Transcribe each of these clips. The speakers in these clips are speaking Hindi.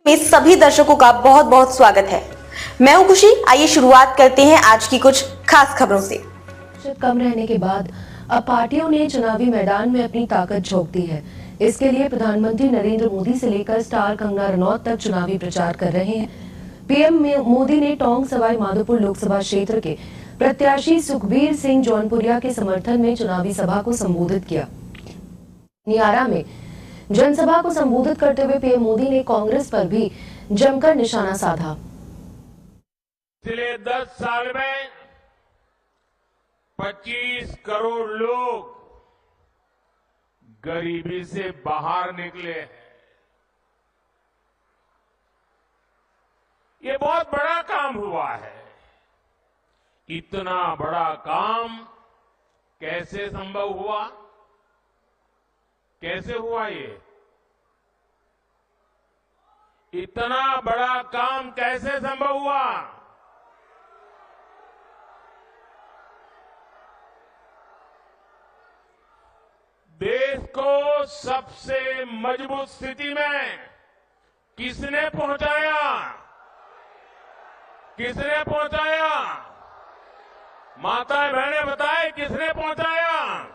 में सभी दर्शकों का बहुत बहुत स्वागत है। मैं हूं खुशी। आइए शुरुआत करते हैं आज की कुछ खास खबरों से। कम रहने के बाद अब पार्टियों ने चुनावी मैदान में अपनी ताकत झोंक दी है। इसके लिए प्रधानमंत्री नरेंद्र मोदी से लेकर स्टार कंगना रनौत तक चुनावी प्रचार कर रहे हैं। पीएम मोदी ने टोंक सवाई माधोपुर लोकसभा क्षेत्र के प्रत्याशी सुखबीर सिंह जौनपुरिया के समर्थन में चुनावी सभा को संबोधित किया। नियारा में जनसभा को संबोधित करते हुए पीएम मोदी ने कांग्रेस पर भी जमकर निशाना साधा। पिछले 10 साल में 25 करोड़ लोग गरीबी से बाहर निकले हैं। ये बहुत बड़ा काम हुआ है। इतना बड़ा काम कैसे संभव हुआ? कैसे हुआ ये? इतना बड़ा काम कैसे संभव हुआ? देश को सबसे मजबूत स्थिति में किसने पहुंचाया? किसने पहुंचाया? माताएं बहनें बताएं, किसने पहुंचाया?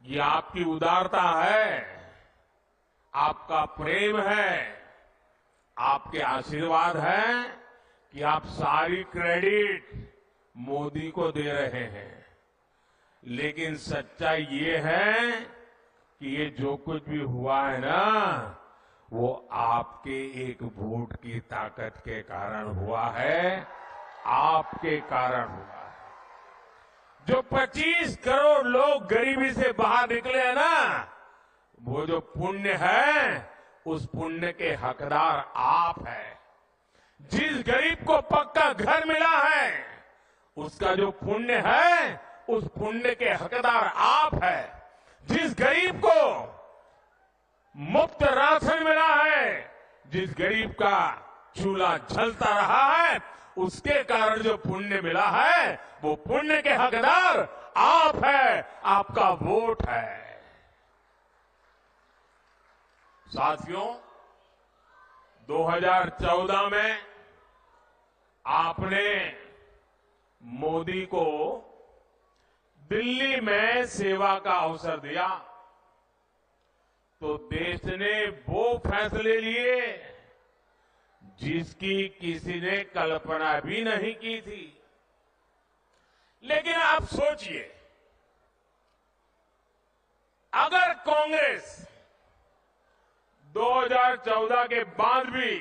ये आपकी उदारता है, आपका प्रेम है, आपके आशीर्वाद है कि आप सारी क्रेडिट मोदी को दे रहे हैं। लेकिन सच्चाई ये है कि ये जो कुछ भी हुआ है ना, वो आपके एक वोट की ताकत के कारण हुआ है, आपके कारण हुआ है। जो 25 करोड़ लोग गरीबी से बाहर निकले हैं ना, वो जो पुण्य है, उस पुण्य के हकदार आप हैं। जिस गरीब को पक्का घर मिला है, उसका जो पुण्य है, उस पुण्य के हकदार आप हैं। जिस गरीब को मुफ्त राशन मिला है, जिस गरीब का चूल्हा जलता रहा है, उसके कारण जो पुण्य मिला है, वो पुण्य के हकदार आप है, आपका वोट है। साथियों, 2014 में आपने मोदी को दिल्ली में सेवा का अवसर दिया, तो देश ने वो फैसले लिए जिसकी किसी ने कल्पना भी नहीं की थी। लेकिन आप सोचिए, अगर कांग्रेस 2014 के बाद भी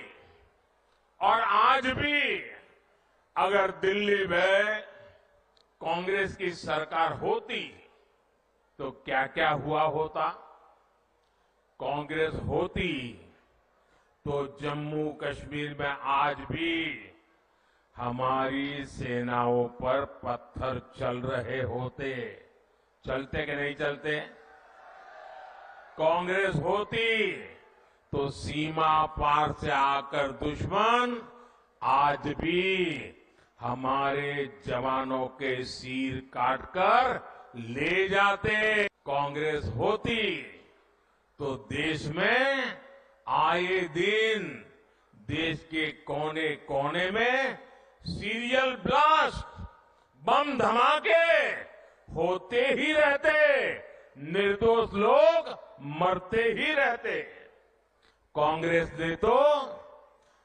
और आज भी अगर दिल्ली में कांग्रेस की सरकार होती, तो क्या क्या हुआ होता? कांग्रेस होती तो जम्मू कश्मीर में आज भी हमारी सेनाओं पर पत्थर चल रहे होते। चलते कि नहीं चलते? कांग्रेस होती तो सीमा पार से आकर दुश्मन आज भी हमारे जवानों के सिर काटकर ले जाते। कांग्रेस होती तो देश में आए दिन देश के कोने कोने में सीरियल ब्लास्ट, बम धमाके होते ही रहते, निर्दोष लोग मरते ही रहते। कांग्रेस ने तो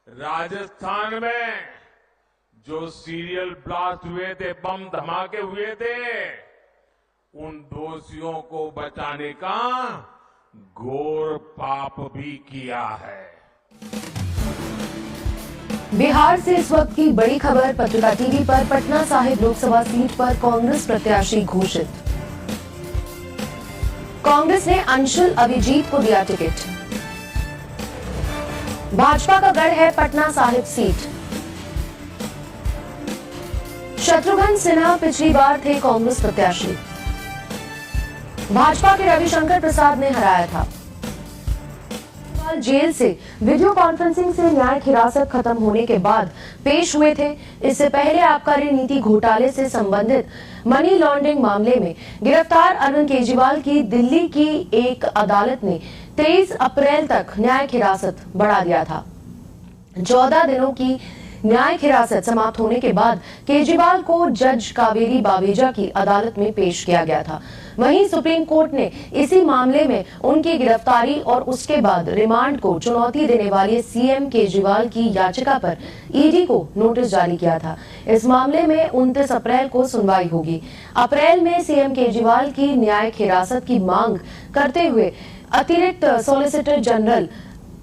राजस्थान में जो सीरियल ब्लास्ट हुए थे, बम धमाके हुए थे, उन दोषियों को बचाने का घोर पाप भी किया है। बिहार से इस वक्त की बड़ी खबर। पत्रिका टीवी पर पटना साहिब लोकसभा सीट पर कांग्रेस प्रत्याशी घोषित। कांग्रेस ने अंशुल अभिजीत को दिया टिकट। भाजपा का गढ़ है पटना साहिब सीट। शत्रुघ्न सिन्हा पिछली बार थे कांग्रेस प्रत्याशी। भाजपा के रविशंकर प्रसाद ने हराया था। जेल से वीडियो कॉन्फ्रेंसिंग से न्यायिक हिरासत खत्म होने के बाद पेश हुए थे। इससे पहले आबकारी नीति घोटाले से संबंधित मनी लॉन्ड्रिंग मामले में गिरफ्तार अरविंद केजरीवाल की दिल्ली की एक अदालत ने 23 अप्रैल तक न्यायिक हिरासत बढ़ा दिया था। 14 दिनों की न्यायिक हिरासत समाप्त होने के बाद केजरीवाल को जज कावेरी बावेजा की अदालत में पेश किया गया था। वहीं सुप्रीम कोर्ट ने इसी मामले में उनकी गिरफ्तारी और उसके बाद रिमांड को चुनौती देने वाली सीएम केजरीवाल की याचिका पर ईडी को नोटिस जारी किया था। इस मामले में 29 अप्रैल को सुनवाई होगी। अप्रैल में सीएम केजरीवाल की न्यायिक हिरासत की मांग करते हुए अतिरिक्त सॉलिसिटर जनरल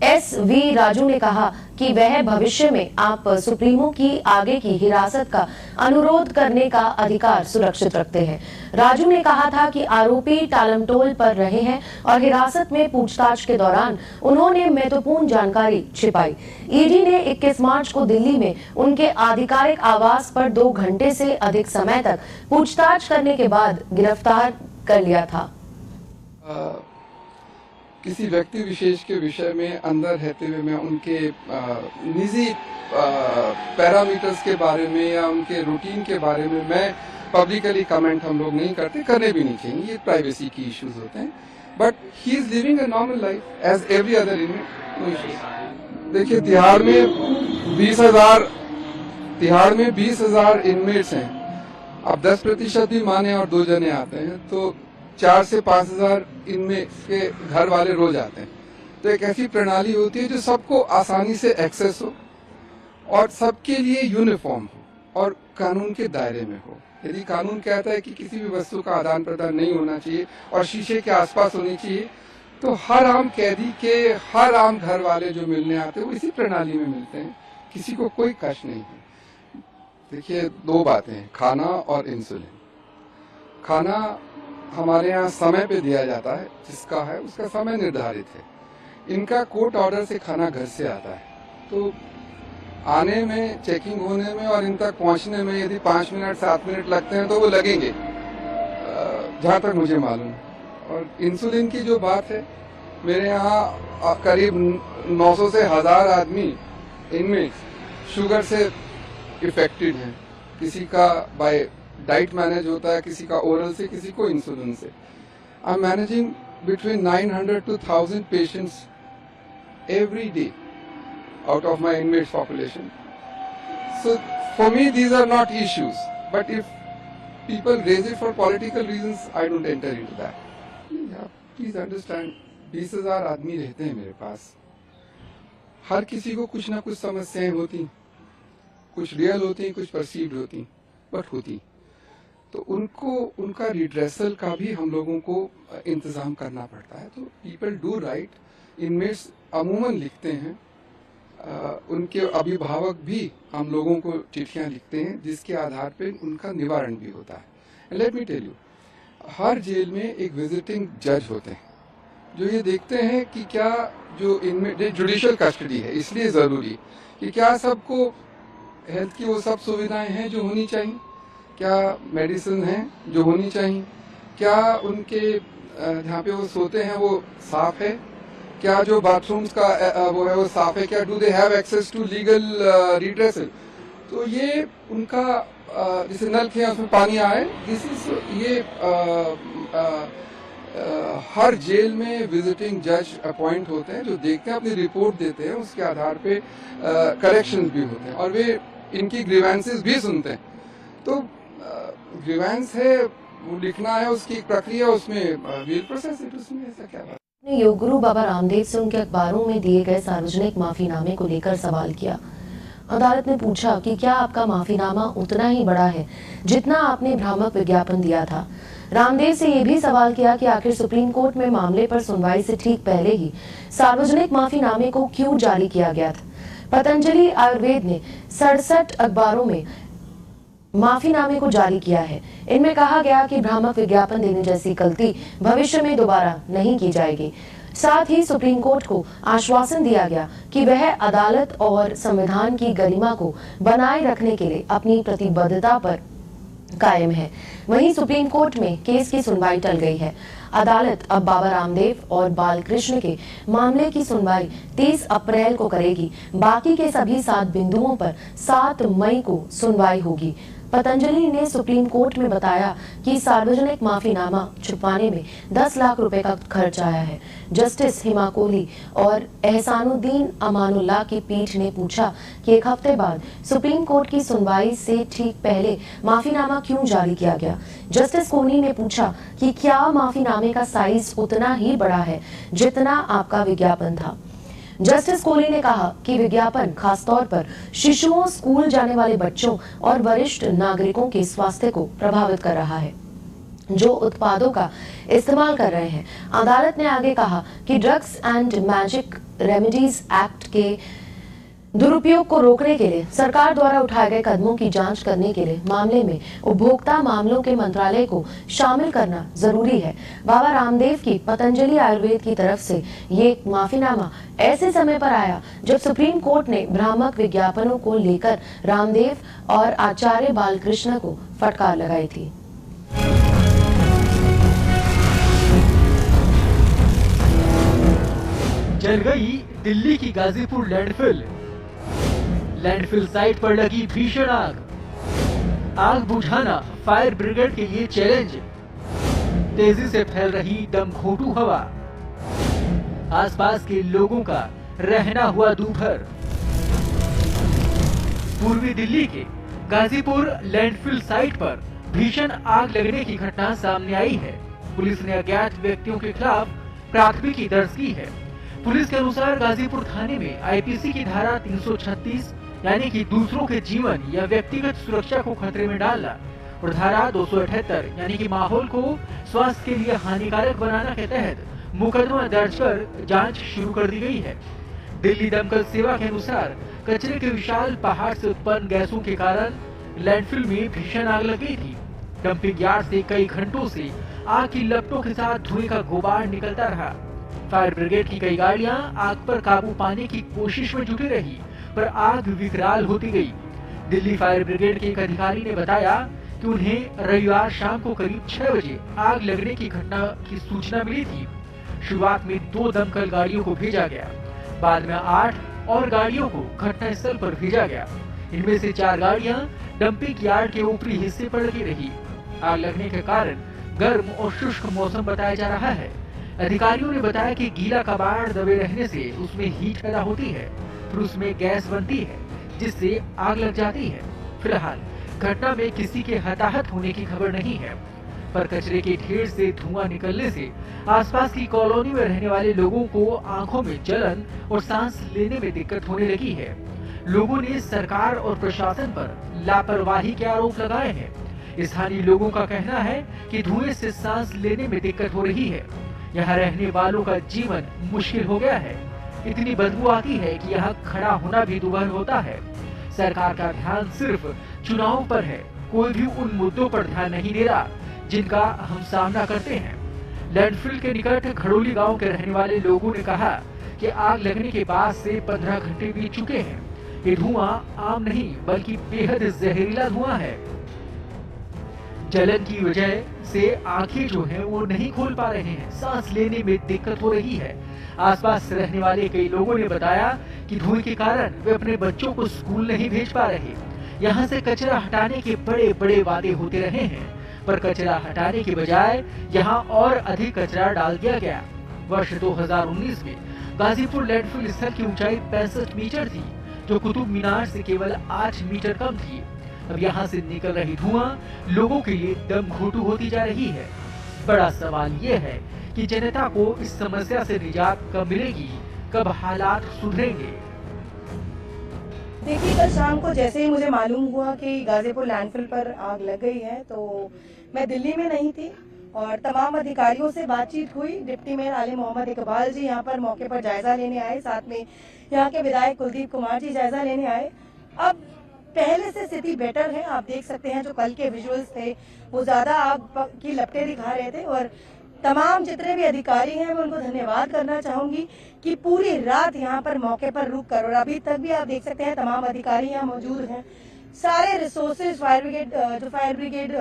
SV राजू ने कहा कि वह भविष्य में आप सुप्रीमो की आगे की हिरासत का अनुरोध करने का अधिकार सुरक्षित रखते हैं। राजू ने कहा था कि आरोपी टालमटोल पर रहे हैं और हिरासत में पूछताछ के दौरान उन्होंने महत्वपूर्ण जानकारी छिपाई। ईडी ने 21 मार्च को दिल्ली में उनके आधिकारिक आवास पर 2 घंटे से अधिक समय तक पूछताछ करने के बाद गिरफ्तार कर लिया था। किसी व्यक्ति विशेष के विषय में अंदर रहते हुए मैं उनके निजी पैरामीटर्स के बारे में या उनके रूटीन के बारे में मैं पब्लिकली कमेंट हम लोग नहीं करते, करने भी नहीं चाहिए, ये प्राइवेसी की इश्यूज होते हैं। But he is living a normal life as every other inmate, no issues. देखिए तिहाड़ में 20,000 इनमेट्स हैं। अब 10% भी माने और 2 जने आते हैं तो 4 से 5,000 इनमें के घर वाले रोज आते हैं। तो एक ऐसी प्रणाली होती है जो सबको आसानी से एक्सेस हो और सबके लिए यूनिफॉर्म हो और कानून के दायरे में हो। यदि कानून कहता है कि किसी भी वस्तु का आदान प्रदान नहीं होना चाहिए और शीशे के आसपास होनी चाहिए, तो हर आम कैदी के हर आम घर वाले जो मिलने आते हैं वो इसी प्रणाली में मिलते हैं, किसी को कोई कष्ट नहीं है। देखिए 2 बातें हैं, खाना और इंसुलिन। खाना हमारे यहाँ समय पे दिया जाता है, जिसका है उसका समय निर्धारित है। इनका कोर्ट ऑर्डर से खाना घर से आता है, तो आने में, चेकिंग होने में और इन तक पहुंचने में यदि 5 मिनट 7 मिनट लगते हैं तो वो लगेंगे, जहाँ तक मुझे मालूम। और इंसुलिन की जो बात है, मेरे यहाँ करीब 900 से 1000 आदमी इनमें शुगर से इफेक्टेड हैं। किसी का बाय डाइट मैनेज होता है, किसी का ओरल से, किसी को इंसुलिन से। I am managing between 900 to 1000 patients every day out of my inmates population. So for me these are not issues, but if people raise it for political reasons, I don't enter into that. Yeah, please understand, 20,000 आदमी रहते हैं मेरे पास। हर किसी को कुछ ना कुछ समस्याएं होती, कुछ रियल होती, कुछ परसीव्ड होती, बट होती। तो उनको उनका रिड्रेसल का भी हम लोगों को इंतजाम करना पड़ता है। तो पीपल डू राइट, इनमेट्स अमूमन लिखते हैं, उनके अभिभावक भी हम लोगों को चिट्ठियां लिखते हैं, जिसके आधार पे उनका निवारण भी होता है। लेट मी टेल यू, हर जेल में एक विजिटिंग जज होते हैं जो ये देखते हैं कि क्या जो इनमें जुडिशियल कस्टडी है, इसलिए ज़रूरी कि क्या सबको हेल्थ की वो सब सुविधाएं हैं जो होनी चाहिए, क्या मेडिसिन हैं जो होनी चाहिए, क्या उनके जहाँ पे वो सोते हैं वो साफ है, क्या जो बाथरूम्स का वो है वो साफ है, क्या do they have access to legal redressal. तो ये उनका जैसे नल के उसमें पानी आए, दिस इज ये हर जेल में विजिटिंग जज अपॉइंट होते हैं जो देखते हैं, अपनी रिपोर्ट देते हैं, उसके आधार पे करेक्शंस भी होते हैं और वे इनकी ग्रीवेंसेस भी सुनते हैं। तो ग्रीवेंस है वो लिखना है, उसकी एक प्रक्रिया, उसमें वील प्रोसेस है, उसमें ऐसा क्या बात। योग गुरु बाबा रामदेव से उनके अखबारों में दिए गए सार्वजनिक माफीनामे को लेकर सवाल किया। अदालत ने पूछा कि क्या आपका माफीनामा उतना ही बड़ा है जितना आपने भ्रामक विज्ञापन दिया था। रामदेव से यह भी सवाल किया कि आखिर सुप्रीम कोर्ट में मामले पर सुनवाई से ठीक पहले ही सार्वजनिक माफीनामे को क्यों जारी किया गया था। पतंजलि आयुर्वेद ने 67 अखबारों में माफीनामे को जारी किया है। इनमें कहा गया कि भ्रामक विज्ञापन देने जैसी गलती भविष्य में दोबारा नहीं की जाएगी। साथ ही सुप्रीम कोर्ट को आश्वासन दिया गया कि वह अदालत और संविधान की गरिमा को बनाए रखने के लिए अपनी प्रतिबद्धता पर कायम है। वहीं सुप्रीम कोर्ट में केस की सुनवाई टल गई है। अदालत अब बाबा रामदेव और बालकृष्ण के मामले की सुनवाई 30 अप्रैल को करेगी। बाकी के सभी 7 बिंदुओं पर 7 मई को सुनवाई होगी। पतंजलि ने सुप्रीम कोर्ट में बताया कि सार्वजनिक माफीनामा छुपाने में 10 लाख रुपए का खर्च आया है। जस्टिस हिमा कोहली और एहसानुद्दीन अमानुल्लाह की पीठ ने पूछा कि एक हफ्ते बाद सुप्रीम कोर्ट की सुनवाई से ठीक पहले माफीनामा क्यों जारी किया गया। जस्टिस कोहली ने पूछा कि क्या माफीनामे का साइज उतना ही बड़ा है जितना आपका विज्ञापन था। जस्टिस कोहली ने कहा कि विज्ञापन खासतौर पर शिशुओं, स्कूल जाने वाले बच्चों और वरिष्ठ नागरिकों के स्वास्थ्य को प्रभावित कर रहा है जो उत्पादों का इस्तेमाल कर रहे हैं। अदालत ने आगे कहा कि drugs and magic remedies act के दुरुपयोग को रोकने के लिए सरकार द्वारा उठाए गए कदमों की जांच करने के लिए मामले में उपभोक्ता मामलों के मंत्रालय को शामिल करना जरूरी है। बाबा रामदेव की पतंजलि आयुर्वेद की तरफ से ये माफीनामा ऐसे समय पर आया जब सुप्रीम कोर्ट ने भ्रामक विज्ञापनों को लेकर रामदेव और आचार्य बालकृष्ण को फटकार लगाई थी। जल गई दिल्ली की गाजीपुर लैंडफिल साइट पर लगी भीषण आग बुझाना फायर ब्रिगेड के लिए चैलेंज। तेजी से फैल रही दमघोंटू हवा, आसपास के लोगों का रहना हुआ दूभर। पूर्वी दिल्ली के गाजीपुर लैंडफिल साइट पर भीषण आग लगने की घटना सामने आई है। पुलिस ने अज्ञात व्यक्तियों के खिलाफ प्राथमिकी दर्ज की है। पुलिस के अनुसार गाजीपुर थाने में आईपीसी की धारा 336 यानी कि दूसरों के जीवन या व्यक्तिगत सुरक्षा को खतरे में डालना और धारा 278 यानी कि माहौल को स्वास्थ्य के लिए हानिकारक बनाना के तहत मुकदमा दर्ज कर जांच शुरू कर दी गई है। दिल्ली दमकल सेवा के अनुसार कचरे के विशाल पहाड़ से उत्पन्न गैसों के कारण लैंडफिल में भीषण आग लग गई थी। डंपिंग यार्ड से कई घंटों से आग की लपटों के साथ धुएं का गुबार निकलता रहा। फायर ब्रिगेड की कई गाड़ियां आग पर काबू पाने की कोशिश में जुटी रही, पर आग विकराल होती गई। दिल्ली फायर ब्रिगेड के एक अधिकारी ने बताया कि उन्हें रविवार शाम को करीब 6 बजे आग लगने की घटना की सूचना मिली थी। शुरुआत में 2 दमकल गाड़ियों को भेजा गया, बाद में 8 और गाड़ियों को घटनास्थल पर भेजा गया। इनमें से 4 गाड़ियां डंपिंग यार्ड के ऊपरी हिस्से पर लगी रही। आग लगने के कारण गर्म और शुष्क मौसम बताया जा रहा है। अधिकारियों ने बताया कि गीला कबाड़ दबे रहने से उसमें हीट पैदा होती है, फिर उसमें गैस बनती है जिससे आग लग जाती है। फिलहाल घटना में किसी के हताहत होने की खबर नहीं है, पर कचरे के ढेर से धुआं निकलने से आसपास की कॉलोनी में रहने वाले लोगों को आंखों में जलन और सांस लेने में दिक्कत होने लगी है। लोगों ने सरकार और प्रशासन पर लापरवाही के आरोप लगाए हैं। स्थानीय लोगों का कहना है कि धुएं से सांस लेने में दिक्कत हो रही है। यहाँ रहने वालों का जीवन मुश्किल हो गया है। इतनी बदबू आती है कि यहाँ खड़ा होना भी दुभर होता है। सरकार का ध्यान सिर्फ चुनाव पर है, कोई भी उन मुद्दों पर ध्यान नहीं दे रहा जिनका हम सामना करते हैं। लैंडफिल के निकट खड़ोली गांव के रहने वाले लोगों ने कहा कि आग लगने के बाद से 15 घंटे बीत चुके हैं। ये धुआं आम नहीं बल्कि बेहद जहरीला धुआं है। जलन की वजह से आंखें जो हैं वो नहीं खोल पा रहे हैं, सांस लेने में दिक्कत हो रही है। आसपास रहने वाले कई लोगों ने बताया कि धुएं के कारण वे अपने बच्चों को स्कूल नहीं भेज पा रहे। यहाँ से कचरा हटाने के बड़े बड़े वादे होते रहे हैं, पर कचरा हटाने के बजाय यहाँ और अधिक कचरा डाल दिया गया। वर्ष 2019 में गाजीपुर लैंडफिल स्थल की ऊंचाई 65 मीटर थी, जो कुतुब मीनार से केवल 8 मीटर कम थी। अब यहाँ से निकल रही धुआं लोगों के लिए दमघोंटू होती जा रही है। बड़ा सवाल ये है कि जनता को इस समस्या से निजात कब मिलेगी, कब हालात सुधरेंगे। देखिए, कल शाम को जैसे ही मुझे मालूम हुआ कि गाजीपुर लैंडफिल पर आग लग गई है, तो मैं दिल्ली में नहीं थी और तमाम अधिकारियों से बातचीत हुई। डिप्टी मेयर आली मोहम्मद इकबाल जी यहाँ पर मौके पर जायजा लेने आए, साथ में यहाँ के विधायक कुलदीप कुमार जी जायजा लेने आए। अब पहले से स्थिति बेटर है। आप देख सकते हैं जो कल के विजुअल्स थे वो ज्यादा आग की लपटें दिखा रहे थे और तमाम जितने भी अधिकारी हैं मैं उनको धन्यवाद करना चाहूंगी कि पूरी रात यहाँ पर मौके पर रुक कर, और अभी तक भी आप देख सकते हैं तमाम अधिकारी यहाँ मौजूद हैं, सारे रिसोर्सेज फायर ब्रिगेड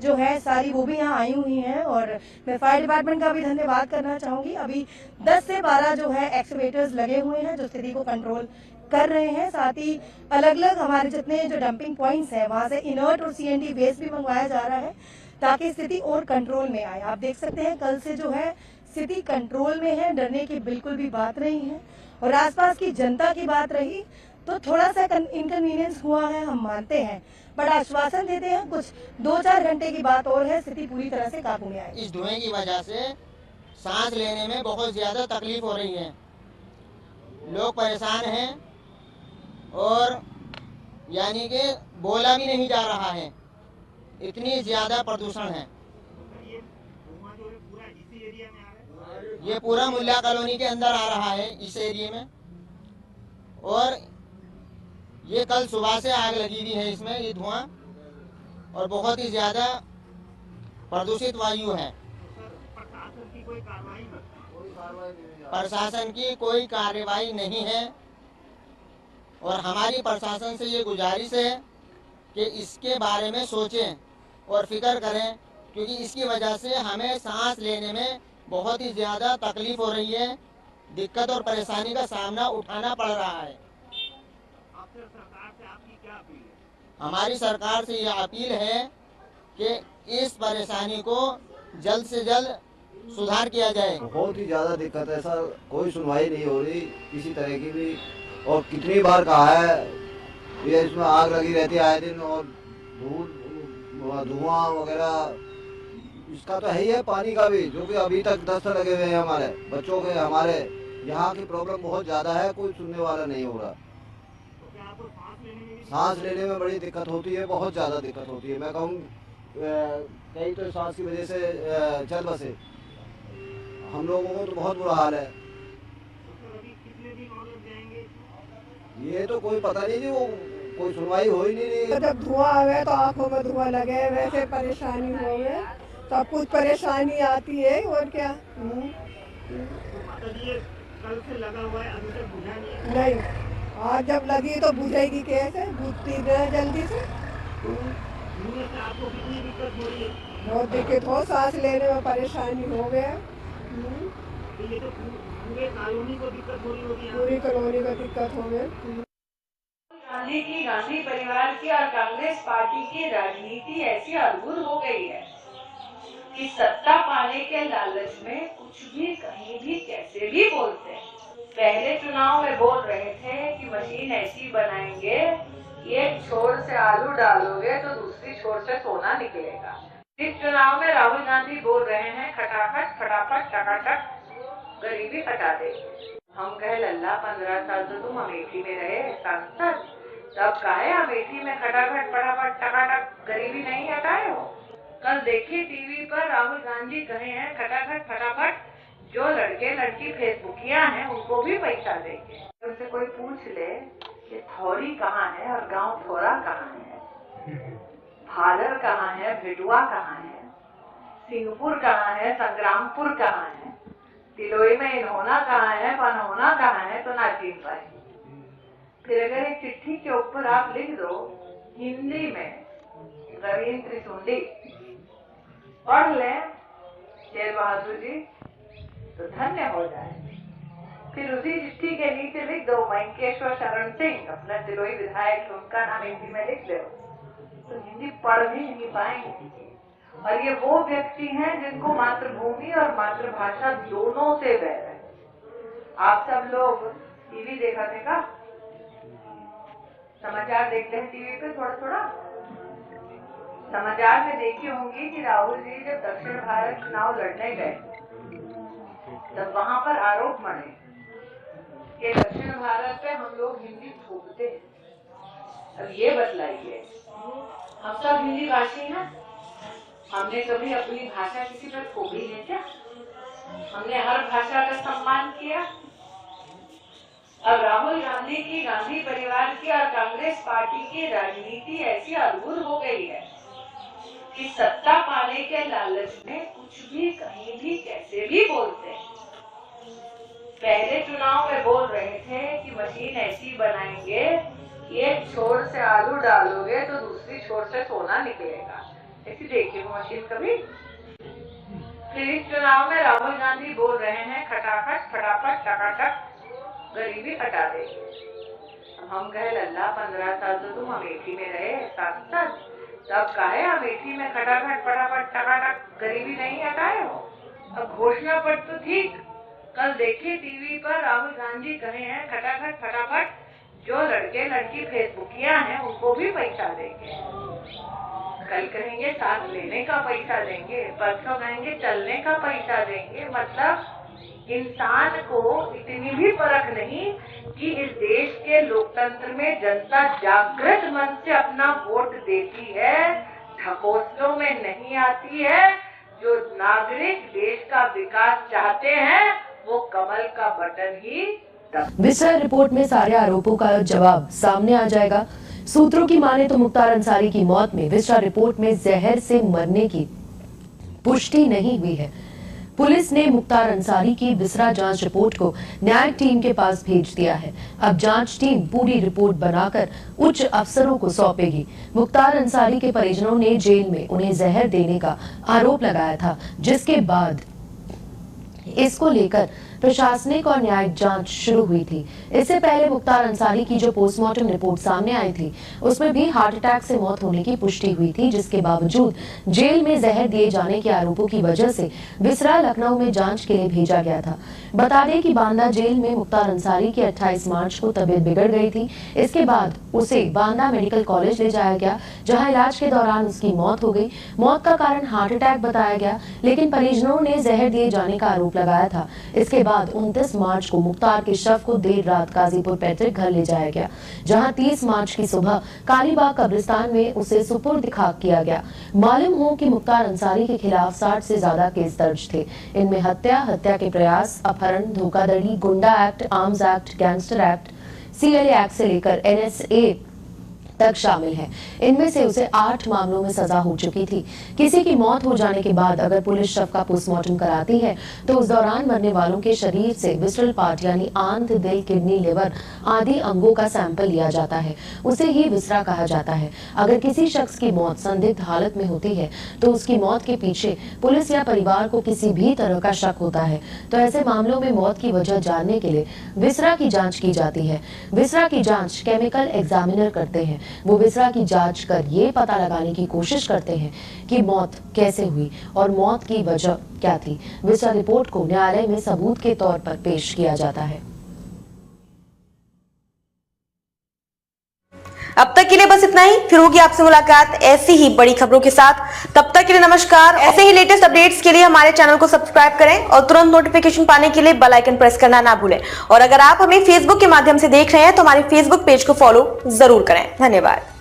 जो है सारी वो भी यहाँ आई हुई हैं। और मैं फायर डिपार्टमेंट का भी धन्यवाद करना चाहूंगी। अभी 10 से 12 जो है एक्सकेवेटर्स लगे हुए हैं जो स्थिति को कंट्रोल कर रहे हैं। साथ ही अलग अलग हमारे जितने जो डंपिंग पॉइंट्स हैं वहां से इनर्ट और सीएनडी वेस्ट भी मंगवाया जा रहा है ताकि स्थिति और कंट्रोल में आए। आप देख सकते हैं कल से जो है स्थिति कंट्रोल में है, डरने की बिल्कुल भी बात नहीं है। और आसपास की जनता की बात रही तो थोड़ा सा इनकन्वीनियंस हुआ है, हम मानते हैं, बट आश्वासन देते हैं कुछ 2-4 घंटे की बात और है, स्थिति पूरी तरह से काबू में आएगी। इस धुएं की वजह से सांस लेने में बहुत ज्यादा तकलीफ हो रही है, लोग परेशान हैं और यानी कि बोला भी नहीं जा रहा है, इतनी ज्यादा प्रदूषण है। ये पूरा मुल्ला कॉलोनी के अंदर आ रहा है इस एरिया में। और ये कल सुबह से आग लगी हुई है इसमें, ये धुआं और बहुत ही ज्यादा प्रदूषित वायु है। प्रशासन की कोई कार्रवाई नहीं है और हमारी प्रशासन से ये गुजारिश है कि इसके बारे में सोचें और फिक्र करें, क्योंकि इसकी वजह से हमें सांस लेने में बहुत ही ज्यादा तकलीफ हो रही है, दिक्कत और परेशानी का सामना उठाना पड़ रहा है। हमारी सरकार से यह अपील है कि इस परेशानी को जल्द से जल्द सुधार किया जाए। बहुत ही ज्यादा दिक्कत है सर, कोई सुनवाई नहीं हो रही किसी तरह की भी। और कितनी बार कहा है ये इसमें आग लगी रहती है आए दिन, और धुआं वगैरह इसका तो है ही है, पानी का भी, जो कि अभी तक दस्त लगे हुए हैं हमारे बच्चों के। हमारे यहाँ की प्रॉब्लम बहुत ज्यादा है, कोई सुनने वाला नहीं हो रहा। सांस लेने में बड़ी दिक्कत होती है, बहुत ज्यादा दिक्कत होती है। मैं कहूँ कहीं तो सांस की वजह से चल बसे, हम लोगों को तो बहुत बुरा हाल है। ये तो कोई पता नहीं जी, वो कोई सुनवाई हो ही नहीं रही। जब धुआं आवे तो आंखों में धुआं लगे, वैसे परेशानी होवे, सब कुछ परेशानी आती है और क्या। ये कल से लगा हुआ है, अभी तक बुझा नहीं, आज जब लगी तो बुझेगी कैसे, बुझती रहे जल्दी से। आपको कितनी दिक्कत हो रही है? बहुत दिक्कत हो, सांस लेने में परेशानी हो गया। ये तो पूरे कॉलोनी को दिक्कत हो रही होगी, पूरी कॉलोनी को दिक्कत हो गई। गांधी की, गांधी परिवार की और कांग्रेस पार्टी की राजनीति ऐसी अद्भुत हो गई है कि सत्ता पाने के लालच में कुछ भी कहीं भी कैसे भी बोलते हैं। पहले चुनाव में बोल रहे थे कि मशीन ऐसी बनाएंगे, एक छोर से आलू डालोगे तो दूसरी छोर से सोना निकलेगा। इस चुनाव में राहुल गांधी बोल रहे हैं खटाखट फटाफट टकाटक गरीबी हटा देंगे। हम कहे लल्ला 15 साल तो तुम अमेठी में रहे सांसद, तब कहे अमेठी में खटाखट फटाफट टकाटक गरीबी नहीं हटाए हो। कल देखिए टीवी पर राहुल गांधी कहे हैं खटाखट फटाफट, जो लड़के लड़की फेसबुकिया हैं उनको भी पैसा देंगे। उनसे कोई पूछ ले कि थौरी कहाँ है और गांव थोड़ा कहाँ है, भादर कहाँ है, भिडुआ कहाँ है, सिंहपुर कहाँ है, संग्रामपुर कहाँ है, तिलोई में इन्होना कहाँ है, पनहोना कहाँ है, तो ना चिन पाए। फिर अगर एक चिट्ठी के ऊपर आप लिख दो हिंदी में रवींद्र त्रिशुंडी, पढ़ लें शेर बहादुर जी, तो धन्य हो जाए। फिर उसी चिट्ठी के नीचे लिख दो वेंकेश्वर शरण सिंह, अपना तिलोई विधायक, उनका नाम हिंदी में लिख दो, तो हिंदी पढ़ भी नहीं पाएंगे। और ये वो व्यक्ति हैं जिनको मातृभूमि और मातृभाषा दोनों से बैर है। आप सब लोग टीवी देखा थे का? समाचार देखते हैं टीवी पे थोड़ा थोड़ा। समाचार में देखी होंगी कि राहुल जी जब दक्षिण भारत चुनाव लड़ने गए तब वहां पर आरोप मढ़े कि दक्षिण भारत पे हम लोग हिंदी थोपते हैं। अब ये बतलाइए, हम सब हिंदी भाषी हैं, हमने कभी अपनी भाषा किसी पर थोपी है क्या? हमने हर भाषा का सम्मान किया। अब राहुल गांधी की, गांधी परिवार की और कांग्रेस पार्टी की राजनीति ऐसी अद्भुत हो गई है कि सत्ता पाने के लालच में कुछ भी कहीं भी कैसे भी बोलते हैं। पहले चुनाव में बोल रहे थे कि मशीन ऐसी बनाएंगे, एक छोर से आलू डालोगे तो दूसरी छोर से सोना निकलेगा। ऐसी देखी हो मशीन कभी? फिर इस चुनाव में राहुल गांधी बोल रहे हैं खटाखट फटाफट टकाटक गरीबी हटा देंगे। हम कहे लल्ला 15 साल तो तुम अमेठी में रहे सांसद, तब कहे अमेठी में खटाखट फटाफट टकाटक गरीबी नहीं हटाए हो? अब घोषणा पत्र तो ठीक, कल देखिए टीवी पर राहुल गांधी कहे हैं खटाखट फटाफट जो लड़के लड़की फेसबुकिया हैं उनको भी पैसा देंगे। कल कहेंगे सांस लेने का पैसा देंगे, परसों कहेंगे चलने का पैसा देंगे। मतलब इंसान को इतनी भी परख नहीं कि इस देश के लोकतंत्र में जनता जागृत मन से अपना वोट देती है, ढकोसलों में नहीं आती है। जो नागरिक देश का विकास चाहते हैं वो कमल का बटन ही विस्तार रिपोर्ट में सारे आरोपों का जवाब सामने आ जाएगा। सूत्रों की माने तो मुख्तार अंसारी की मौत में विस्तार रिपोर्ट में जहर से मरने की पुष्टि नहीं हुई है। पुलिस ने मुख्तार अंसारी की विस्तार जांच रिपोर्ट को न्यायिक टीम के पास भेज दिया है। अब जांच टीम पूरी रिपोर्ट बनाकर उच्च अफसरों को सौंपेगी। मुख्तार अंसारी के परिजनों ने जेल में उन्हें जहर देने का आरोप लगाया था, जिसके बाद इसको लेकर प्रशासनिक और न्यायिक जांच शुरू हुई थी। इससे पहले मुख्तार अंसारी की जो पोस्टमार्टम रिपोर्ट सामने आई थी उसमें भी हार्ट अटैक से मौत होने की पुष्टि हुई थी, जिसके बावजूद जेल में जहर दिए जाने के आरोपों की वजह से विसरा लखनऊ में जांच के लिए भेजा गया था। बता दें कि बांदा जेल में मुख्तार अंसारी की 28 मार्च को तबीयत बिगड़ गई थी। इसके बाद उसे बांदा मेडिकल कॉलेज ले जाया गया, जहाँ इलाज के दौरान उसकी मौत हो गई। मौत का कारण हार्ट अटैक बताया गया, लेकिन परिजनों ने जहर दिए जाने का आरोप लगाया था। इसके बाद 29 मार्च को मुख्तार के शव को देर रात गाजीपुर पैतृक घर ले जाया गया, जहां 30 मार्च की सुबह कालीबाग कब्रिस्तान में उसे सुपुर्द खाक किया गया। मालूम हो कि मुख्तार अंसारी के खिलाफ 60 से ज्यादा केस दर्ज थे। इनमें हत्या, हत्या के प्रयास, अपहरण, धोखाधड़ी, गुंडा act, arms act, gangster act, CLA act से लेकर NSA तक शामिल है। इनमें से उसे 8 मामलों में सजा हो चुकी थी। किसी की मौत हो जाने के बाद अगर पुलिस शव का पोस्टमार्टम कराती है तो उस दौरान मरने वालों के शरीर से विसरल पार्ट यानी आंत, दिल, किडनी, लिवर आदि अंगों का सैंपल लिया जाता है। उसे ही विसरा कहा जाता है। अगर किसी शख्स की मौत संदिग्ध हालत में होती है तो उसकी मौत के पीछे पुलिस या परिवार को किसी भी तरह का शक होता है, तो ऐसे मामलों में मौत की वजह जानने के लिए विसरा की जांच की जाती है। विसरा की जांच केमिकल एग्जामिनर करते हैं। वो विसरा की जांच कर ये पता लगाने की कोशिश करते हैं कि मौत कैसे हुई और मौत की वजह क्या थी। विसरा रिपोर्ट को न्यायालय में सबूत के तौर पर पेश किया जाता है। अब तक के लिए बस इतना ही। फिर होगी आपसे मुलाकात ऐसी ही बड़ी खबरों के साथ। तब तक के लिए नमस्कार। ऐसे ही लेटेस्ट अपडेट्स के लिए हमारे चैनल को सब्सक्राइब करें और तुरंत नोटिफिकेशन पाने के लिए बेल आइकन प्रेस करना ना भूलें। और अगर आप हमें फेसबुक के माध्यम से देख रहे हैं तो हमारे फेसबुक पेज को फॉलो जरूर करें। धन्यवाद।